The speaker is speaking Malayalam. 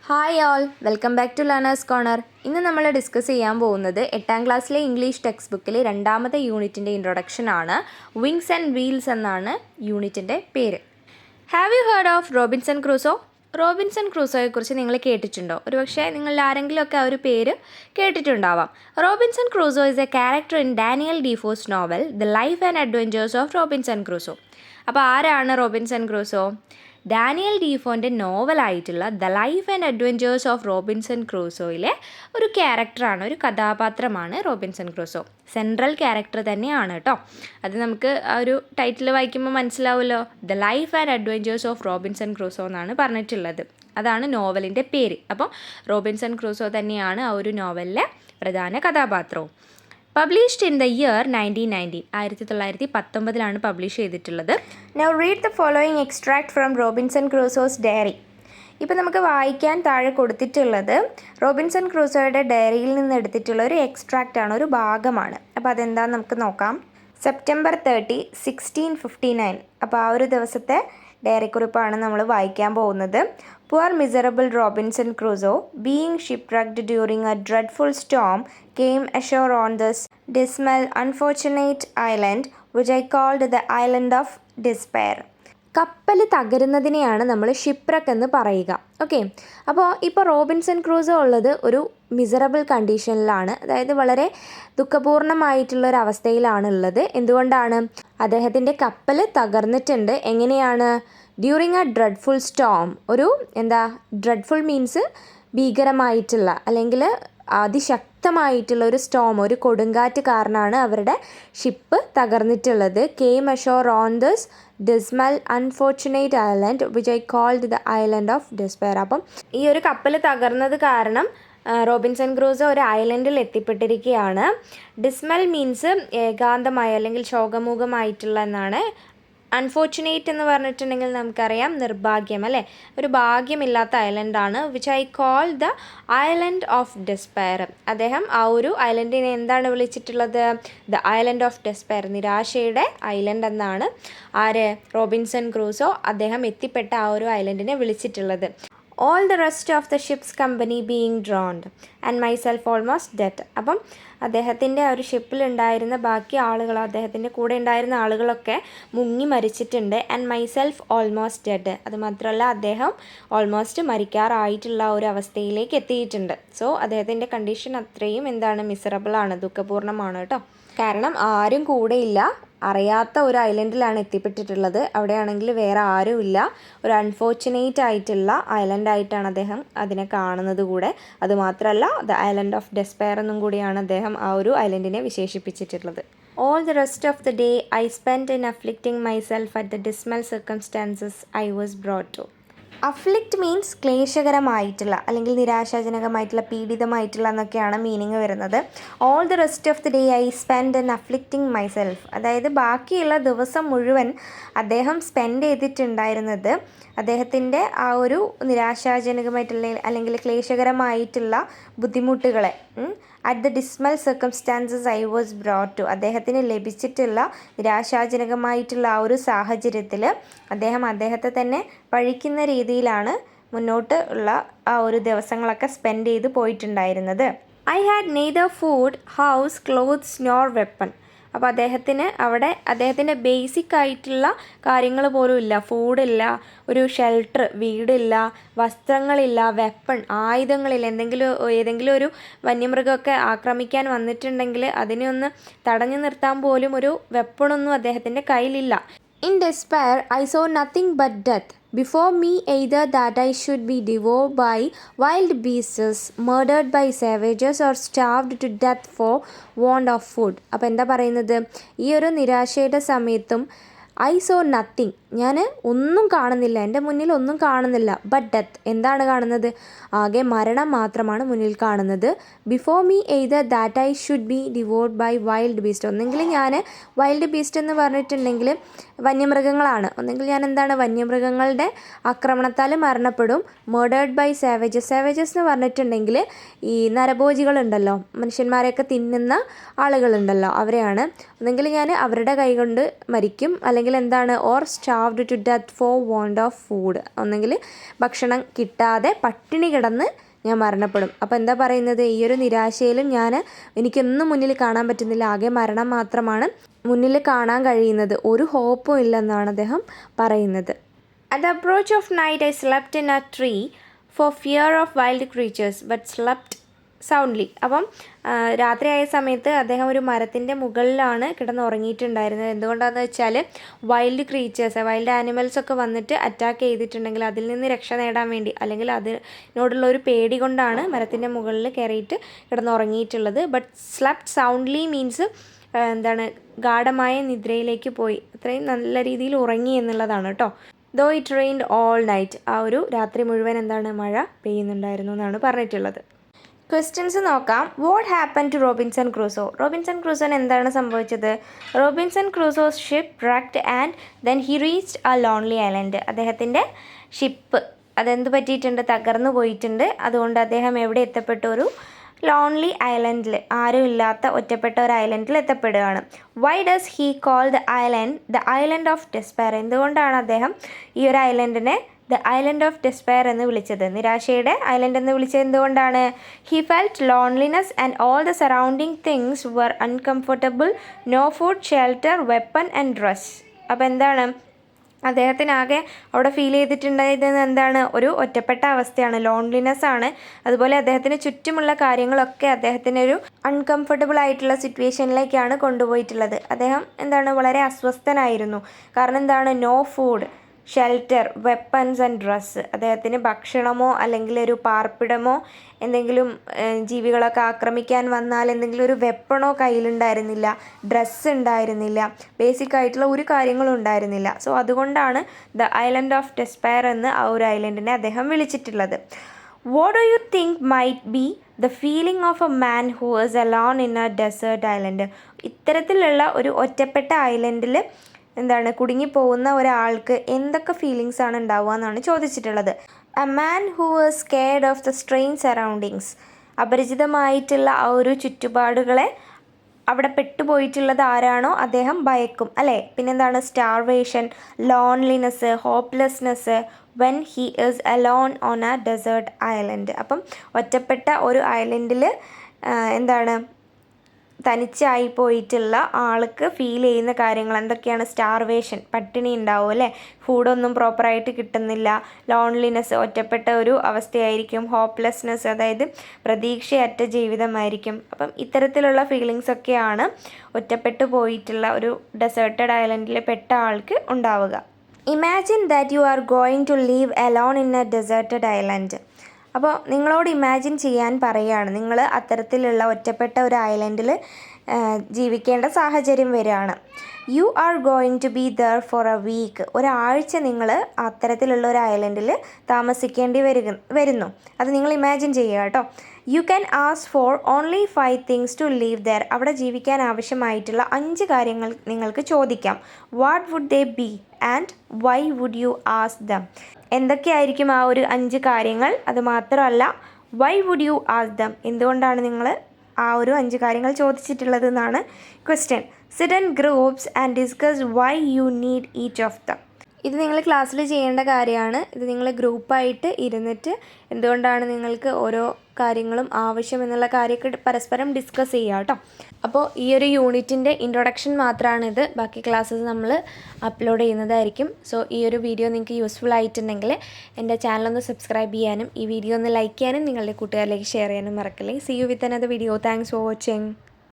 Hi all, welcome back to learners corner. ഇന്ന് നമ്മൾ ഡിസ്കസ് ചെയ്യാൻ പോകുന്നത് 8ാം ക്ലാസ്സിലെ ഇംഗ്ലീഷ് ടെക്സ്റ്റ് ബുക്കിലെ 2ാമത്തെ യൂണിറ്റിൻ്റെ ഇൻട്രൊഡക്ഷൻ ആണ്. വിങ്സ് ആൻഡ് വീൽസ് എന്നാണ് യൂണിറ്റിൻ്റെ പേര്. Have you heard of Robinson Crusoe? Robinson ക്രൂസോയെക്കുറിച്ച് നിങ്ങൾ കേട്ടിട്ടുണ്ടോ? ഒരുപക്ഷെ നിങ്ങളിൽ ആരെങ്കിലുമൊക്കെ ആ ഒരു പേര് കേട്ടിട്ടുണ്ടാവാം. Robinson Crusoe is a character in Daniel Defoe's novel the life and adventures of Robinson Crusoe. അപ്പോൾ ആരാണ് റോബിൻസൺ ക്രൂസോ? ഡാനിയൽ ഡീഫോൻ്റെ നോവലായിട്ടുള്ള the life and adventures of Robinson ക്രൂസോയിലെ ഒരു ക്യാരക്ടറാണ്, ഒരു കഥാപാത്രമാണ് റോബിൻസൺ ക്രൂസോ. സെൻട്രൽ ക്യാരക്ടർ തന്നെയാണ് കേട്ടോ. അത് നമുക്ക് ആ ഒരു ടൈറ്റിൽ വായിക്കുമ്പോൾ മനസ്സിലാവുമല്ലോ. The life and adventures of Robinson Crusoe എന്നാണ് പറഞ്ഞിട്ടുള്ളത്. അതാണ് നോവലിൻ്റെ പേര്. അപ്പോൾ റോബിൻസൺ ക്രൂസോ തന്നെയാണ് ആ ഒരു നോവലിലെ പ്രധാന കഥാപാത്രവും. Published in the year 1919, 1919 publish ചെയ്തിട്ടുള്ളത്. Now read the following extract from Robinson Crusoe's diary. ഇപ്പോൾ നമുക്ക് വായിക്കാൻ താഴെ കൊടുത്തിട്ടുള്ളത് റോബിൻസൺ ക്രൂസോയുടെ ഡയറിയിൽ നിന്ന് എടുത്തിട്ടുള്ള ഒരു എക്സ്ട്രാക്റ്റ് ആണ്, ഒരു ഭാഗമാണ്. അപ്പോൾ അതെന്താണെന്ന് നമുക്ക് നോക്കാം. സെപ്റ്റംബർ 30, 1659. അപ്പോൾ ആ ഒരു ദിവസത്തെ ഡയറി കുറിപ്പാണ് നമ്മൾ വായിക്കാൻ പോകുന്നത്. Poor miserable Robinson Crusoe, being shipwrecked during a dreadful storm, came ashore on this dismal, unfortunate island, which I called the island of despair. കപ്പൽ തകരുന്നതിനെയാണ് നമ്മൾ ഷിപ്രക്ക് എന്ന് പറയുക. ഓക്കെ, ഇപ്പോൾ റോബിൻസൺ ക്രൂസോ ഉള്ളത് ഒരു മിസറബിൾ കണ്ടീഷനിലാണ്, അതായത് വളരെ ദുഃഖപൂർണമായിട്ടുള്ളൊരവസ്ഥയിലാണ് ഉള്ളത്. എന്തുകൊണ്ടാണ്? അദ്ദേഹത്തിൻ്റെ കപ്പൽ തകർന്നിട്ടുണ്ട്. എങ്ങനെയാണ്? During a dreadful storm. Dreadful means ഭീകരമായിട്ടുള്ള അല്ലെങ്കിൽ അതിശക്തമായിട്ടുള്ള ഒരു സ്റ്റോം, ഒരു കൊടുങ്കാറ്റ് കാരണമാണ് അവരുടെ ഷിപ്പ് തകർന്നിട്ടുള്ളത്. Came ashore on this dismal unfortunate island which I called the island of despair. അപ്പം ഈ ഒരു കപ്പൽ തകർന്നത് കാരണം റോബിൻസൺ ക്രൂസോ ഒരു ഐലൻഡിൽ എത്തിപ്പെട്ടിരിക്കുകയാണ്. ഡിസ്മൽ മീൻസ് ഏകാന്തമായ അല്ലെങ്കിൽ ശോകമുഖമായിട്ടുള്ള എന്നാണ്. അൺഫോർച്ചുനേറ്റ് എന്ന് പറഞ്ഞിട്ടുണ്ടെങ്കിൽ നമുക്കറിയാം നിർഭാഗ്യം, അല്ലേ? ഒരു ഭാഗ്യമില്ലാത്ത ഐലൻഡാണ്. Which I call the island of despair. അദ്ദേഹം ആ ഒരു ഐലൻഡിനെ എന്താണ് വിളിച്ചിട്ടുള്ളത്? ദ ഐലൻഡ് ഓഫ് ഡെസ്പയർ, നിരാശയുടെ ഐലൻഡ് എന്നാണ് റോബിൻസൺ ക്രൂസോ അദ്ദേഹം എത്തിപ്പെട്ട ആ ഒരു ഐലൻഡിനെ വിളിച്ചിട്ടുള്ളത്. All the rest of the ship's company being drowned and myself almost dead. അപ്പം അദ്ദേഹത്തിൻ്റെ ആ ഒരു ഷിപ്പിലുണ്ടായിരുന്ന ബാക്കി ആളുകൾ, അദ്ദേഹത്തിൻ്റെ കൂടെ ഉണ്ടായിരുന്ന ആളുകളൊക്കെ മുങ്ങി മരിച്ചിട്ടുണ്ട്. And myself almost dead. അതുമാത്രമല്ല അദ്ദേഹം ഓൾമോസ്റ്റ് മരിക്കാറായിട്ടുള്ള ഒരു അവസ്ഥയിലേക്ക് എത്തിയിട്ടുണ്ട്. സോ അദ്ദേഹത്തിൻ്റെ കണ്ടീഷൻ അത്രയും മിസറബിളാണ്, ദുഃഖപൂർണ്ണമാണ് കേട്ടോ. കാരണം ആരും കൂടെയില്ല, അറിയാത്ത ഒരു ഐലൻഡിലാണ് എത്തിപ്പെട്ടിട്ടുള്ളത്. അവിടെയാണെങ്കിൽ വേറെ ആരുമില്ല. ഒരു അൺഫോർച്ചുനേറ്റ് ആയിട്ടുള്ള ഐലൻഡായിട്ടാണ് അദ്ദേഹം അതിനെ കാണുന്നത് കൂടെ. അതുമാത്രമല്ല ദ ഐലൻഡ് ഓഫ് ഡെസ്പെയർ എന്നും കൂടിയാണ് അദ്ദേഹം ആ ഒരു ഐലൻഡിനെ വിശേഷിപ്പിച്ചിട്ടുള്ളത്. All the rest of the day I spent in afflicting myself at the dismal circumstances I was brought to. Afflict means ക്ലേശകരമായിട്ടുള്ള അല്ലെങ്കിൽ നിരാശാജനകമായിട്ടുള്ള, പീഡിതമായിട്ടുള്ള എന്നൊക്കെയാണ് മീനിങ് വരുന്നത്. All the rest of the day I spend in afflicting myself. അതായത് ബാക്കിയുള്ള ദിവസം മുഴുവൻ അദ്ദേഹം സ്പെൻഡ് ചെയ്തിട്ടുണ്ടായിരുന്നത് അദ്ദേഹത്തിൻ്റെ ആ ഒരു നിരാശാജനകമായിട്ടുള്ള അല്ലെങ്കിൽ ക്ലേശകരമായിട്ടുള്ള ബുദ്ധിമുട്ടുകളെ at the dismal circumstances I was brought to. അദ്ദേഹത്തിന് ലഭിച്ചിട്ടുള്ള നിരാശാജനകമായിട്ടുള്ള ആ ഒരു സാഹചര്യത്തിൽ അദ്ദേഹത്തെ തന്നെ പഴിക്കുന്ന രീതിയിലാണ് മുന്നോട്ട് ഉള്ള ആ ഒരു ദിവസങ്ങളൊക്കെ സ്പെൻഡ് ചെയ്ത് പോയിട്ടുണ്ടായിരുന്നത്. I had neither food, house, clothes nor weapon. അപ്പോൾ അദ്ദേഹത്തിൻ്റെ ബേസിക് ആയിട്ടുള്ള കാര്യങ്ങൾ പോലും ഇല്ല. ഫുഡില്ല, ഒരു ഷെൽട്ടർ, വീടില്ല, വസ്ത്രങ്ങളില്ല, വെപ്പൺ, ആയുധങ്ങളില്ല. ഏതെങ്കിലും ഒരു വന്യമൃഗമൊക്കെ ആക്രമിക്കാൻ വന്നിട്ടുണ്ടെങ്കിൽ അതിനെ ഒന്ന് തടഞ്ഞു നിർത്താൻ പോലും ഒരു വെപ്പണൊന്നും അദ്ദേഹത്തിൻ്റെ കയ്യിലില്ല. In despair, I saw nothing but death before me, either that I should be devoured by wild beasts, murdered by savages, or starved to death for want of food. അപ്പോൾ എന്താ പറയുന്നത്? ഈ ഒരു നിരാശയുടെ സമയത്തും ഐ സോ നത്തിങ്, ഞാൻ ഒന്നും കാണുന്നില്ല, എൻ്റെ മുന്നിൽ ഒന്നും കാണുന്നില്ല. ബട്ട് ഡെത്ത്, എന്താണ് കാണുന്നത്? ആകെ മരണം മാത്രമാണ് മുന്നിൽ കാണുന്നത്. Before me either that I should be devoured by wild beast. ഒന്നെങ്കിൽ ഞാൻ വൈൽഡ് ബീസ്റ്റ് എന്ന് പറഞ്ഞിട്ടുണ്ടെങ്കിൽ വന്യമൃഗങ്ങളാണ്. ഒന്നെങ്കിൽ ഞാൻ വന്യമൃഗങ്ങളുടെ ആക്രമണത്താൽ മരണപ്പെടും. മേർഡേർഡ് ബൈ സാവേജസ്. സാവേജസ് എന്ന് പറഞ്ഞിട്ടുണ്ടെങ്കിൽ ഈ നരഭോജികളുണ്ടല്ലോ, മനുഷ്യന്മാരെയൊക്കെ തിന്നുന്ന ആളുകളുണ്ടല്ലോ, അവരെയാണ്. ഒന്നെങ്കിൽ ഞാൻ അവരുടെ കൈ കൊണ്ട് മരിക്കും, അല്ലെങ്കിൽ അല്ലെങ്കിൽ എന്താണ് or starved to death for want of food, ഒന്നെങ്കിൽ ഭക്ഷണം കിട്ടാതെ പട്ടിണി കിടന്ന് ഞാൻ മരണപ്പെടും. അപ്പോൾ എന്താ പറയുന്നത്, ഈ ഒരു നിരാശയിലും എനിക്കൊന്നും മുന്നിൽ കാണാൻ പറ്റുന്നില്ല, ആകെ മരണം മാത്രമാണ് മുന്നിൽ കാണാൻ കഴിയുന്നത്, ഒരു ഹോപ്പും ഇല്ലെന്നാണ് അദ്ദേഹം പറയുന്നത്. At the approach of night I slept in a tree for fear of wild creatures but slept സൗണ്ട്ലി. അപ്പം രാത്രിയായ സമയത്ത് അദ്ദേഹം ഒരു മരത്തിൻ്റെ മുകളിലാണ് കിടന്നുറങ്ങിയിട്ടുണ്ടായിരുന്നത്. എന്തുകൊണ്ടാണെന്ന് വെച്ചാൽ വൈൽഡ് ആനിമൽസൊക്കെ വന്നിട്ട് അറ്റാക്ക് ചെയ്തിട്ടുണ്ടെങ്കിൽ അതിൽ നിന്ന് രക്ഷ നേടാൻ വേണ്ടി, അല്ലെങ്കിൽ അതിനോടുള്ള ഒരു പേടി കൊണ്ടാണ് മരത്തിൻ്റെ മുകളിൽ കയറിയിട്ട് കിടന്നുറങ്ങിയിട്ടുള്ളത്. ബട്ട് സ്ലെപ്റ്റ് സൗണ്ട്ലി മീൻസ് ഗാഢമായ നിദ്രയിലേക്ക് പോയി, അത്രയും നല്ല രീതിയിൽ ഉറങ്ങി എന്നുള്ളതാണ് കേട്ടോ. Though it rained all night, ആ ഒരു രാത്രി മുഴുവൻ മഴ പെയ്യുന്നുണ്ടായിരുന്നു എന്നാണ് പറഞ്ഞിട്ടുള്ളത്. ക്വസ്റ്റ്യൻസ് നോക്കാം. What happen to Robinson Crusoe? Robinson ക്രൂസോന് എന്താണ് സംഭവിച്ചത്? Robinson Crusoe's ship wrecked and then he reached a lonely island. അദ്ദേഹത്തിൻ്റെ ഷിപ്പ് അതെന്ത് പറ്റിയിട്ടുണ്ട്? തകർന്നു പോയിട്ടുണ്ട്. അതുകൊണ്ട് അദ്ദേഹം എവിടെ എത്തപ്പെട്ടു? ഒരു ലോൺലി ഐലൻഡിൽ, ആരും ഇല്ലാത്ത ഒറ്റപ്പെട്ട ഒരു ഐലൻഡിൽ എത്തപ്പെടുകയാണ്. Why does he call the island of despair? എന്തുകൊണ്ടാണ് അദ്ദേഹം ഈ ഒരു ഐലൻഡിനെ ദ ഐലൻഡ് ഓഫ് ഡെസ്പെയർ എന്ന് വിളിച്ചത്, നിരാശയുടെ ഐലൻഡ് എന്ന് വിളിച്ചത് എന്തുകൊണ്ടാണ്? He felt loneliness and all the surrounding things were uncomfortable, no food, shelter, weapon and dress. അപ്പോൾ അദ്ദേഹത്തിനാകെ അവിടെ ഫീൽ ചെയ്തിട്ടുണ്ടായത് ഒരു ഒറ്റപ്പെട്ട അവസ്ഥയാണ്, ലോൺലിനെസ് ആണ്. അതുപോലെ അദ്ദേഹത്തിന് ചുറ്റുമുള്ള കാര്യങ്ങളൊക്കെ അദ്ദേഹത്തിന് ഒരു അൺകംഫർട്ടബിൾ ആയിട്ടുള്ള സിറ്റുവേഷനിലേക്കാണ് കൊണ്ടുപോയിട്ടുള്ളത്. അദ്ദേഹം വളരെ അസ്വസ്ഥനായിരുന്നു. കാരണം no food, shelter, weapons and dress. അദ്ദേഹത്തിന് ഭക്ഷണമോ അല്ലെങ്കിൽ ഒരു പാർപ്പിടമോ, എന്തെങ്കിലും ജീവികളൊക്കെ ആക്രമിക്കാൻ വന്നാൽ എന്തെങ്കിലും ഒരു വെപ്പണോ കയ്യിലുണ്ടായിരുന്നില്ല, ഡ്രസ്സ് ഉണ്ടായിരുന്നില്ല, ബേസിക് ആയിട്ടുള്ള ഒരു കാര്യങ്ങളും ഉണ്ടായിരുന്നില്ല. സോ അതുകൊണ്ടാണ് ദ ഐലൻഡ് ഓഫ് ഡെസ്പെയർ എന്ന് ആ ഒരു ഐലൻഡിനെ അദ്ദേഹം വിളിച്ചിട്ടുള്ളത്. What do you think might be the feeling of a man who is alone in a desert island? ഇത്തരത്തിലുള്ള ഒരു ഒറ്റപ്പെട്ട ഐലൻഡിൽ കുടുങ്ങിപ്പോകുന്ന ഒരാൾക്ക് എന്തൊക്കെ ഫീലിങ്സ് ആണ് ഉണ്ടാവുക എന്നാണ് ചോദിച്ചിട്ടുള്ളത്. A man who is scared of the strange surroundings. അപരിചിതമായിട്ടുള്ള ആ ഒരു ചുറ്റുപാടുകളെ അവിടെ പെട്ടുപോയിട്ടുള്ളത് ആരാണോ അദ്ദേഹം ഭയക്കും, അല്ലേ? Starvation, loneliness, hopelessness, when he is alone on a desert island. അപ്പം ഒറ്റപ്പെട്ട ഒരു ഐലൻഡിൽ തനിച്ചായി പോയിട്ടുള്ള ആൾക്ക് ഫീൽ ചെയ്യുന്ന കാര്യങ്ങൾ എന്തൊക്കെയാണ്? സ്റ്റാർവേഷൻ, പട്ടിണി ഉണ്ടാവും അല്ലേ, ഫുഡൊന്നും പ്രോപ്പറായിട്ട് കിട്ടുന്നില്ല, ലോൺലിനെസ്, ഒറ്റപ്പെട്ട ഒരു അവസ്ഥയായിരിക്കും, ഹോപ്പ്ലെസ്നെസ്, അതായത് പ്രതീക്ഷയറ്റ ജീവിതമായിരിക്കും. അപ്പം ഇത്തരത്തിലുള്ള ഫീലിങ്സൊക്കെയാണ് ഒറ്റപ്പെട്ടു പോയിട്ടുള്ള ഒരു ഡെസേർട്ടഡ് ഐലൻഡിൽ പെട്ട ആൾക്ക് ഉണ്ടാവുക. Imagine that you are going to leave alone in a deserted island. അപ്പോൾ നിങ്ങളോട് ഇമാജിൻ ചെയ്യാൻ പറയുകയാണ്, നിങ്ങൾ അത്തരത്തിലുള്ള ഒറ്റപ്പെട്ട ഒരു ഐലൻഡിൽ ജീവിക്കേണ്ട സാഹചര്യം വരികയാണ്. You are going to be there for a week. ഒരാഴ്ച നിങ്ങൾ അത്തരത്തിലുള്ള ഒരു ഐലൻഡിൽ താമസിക്കേണ്ടി വരുന്നു. അത് നിങ്ങൾ ഇമാജിൻ ചെയ്യുക കേട്ടോ. You can ask for only 5 things to leave there. അവിടെ ജീവിക്കാൻ ആവശ്യമായിട്ടുള്ള 5 കാര്യങ്ങൾ നിങ്ങൾക്ക് ചോദിക്കാം. What would they be and why would you ask them? എന്തൊക്കെയായിരിക്കും ആ ഒരു 5 കാര്യങ്ങൾ? അത് മാത്രമല്ല, why would you ask them? എന്തുകൊണ്ടാണ് നിങ്ങൾ ആ ഒരു 5 കാര്യങ്ങൾ ചോദിച്ചിട്ടുള്ളത് എന്നാണ് question. Sit in groups and discuss why you need each of them. ഇത് നിങ്ങൾ ക്ലാസ്സിൽ ചെയ്യേണ്ട കാര്യമാണ്. ഇത് നിങ്ങൾ ഗ്രൂപ്പായിട്ട് ഇരുന്നിട്ട് എന്തുകൊണ്ടാണ് നിങ്ങൾക്ക് ഓരോ കാര്യങ്ങളും ആവശ്യം എന്നുള്ള കാര്യമൊക്കെ പരസ്പരം ഡിസ്കസ് ചെയ്യുക കേട്ടോ. അപ്പോൾ ഈ ഒരു യൂണിറ്റിൻ്റെ ഇൻട്രൊഡക്ഷൻ മാത്രമാണിത്. ബാക്കി ക്ലാസ്സസ് നമ്മൾ അപ്ലോഡ് ചെയ്യുന്നതായിരിക്കും. സോ ഈ ഒരു വീഡിയോ നിങ്ങൾക്ക് യൂസ്ഫുൾ ആയിട്ടുണ്ടെങ്കിൽ എൻ്റെ ചാനലൊന്ന് സബ്സ്ക്രൈബ് ചെയ്യാനും ഈ വീഡിയോ ഒന്ന് ലൈക്ക് ചെയ്യാനും നിങ്ങളുടെ കൂട്ടുകാരിലേക്ക് ഷെയർ ചെയ്യാനും മറക്കല്ലേ. See you with another video. Thanks for watching.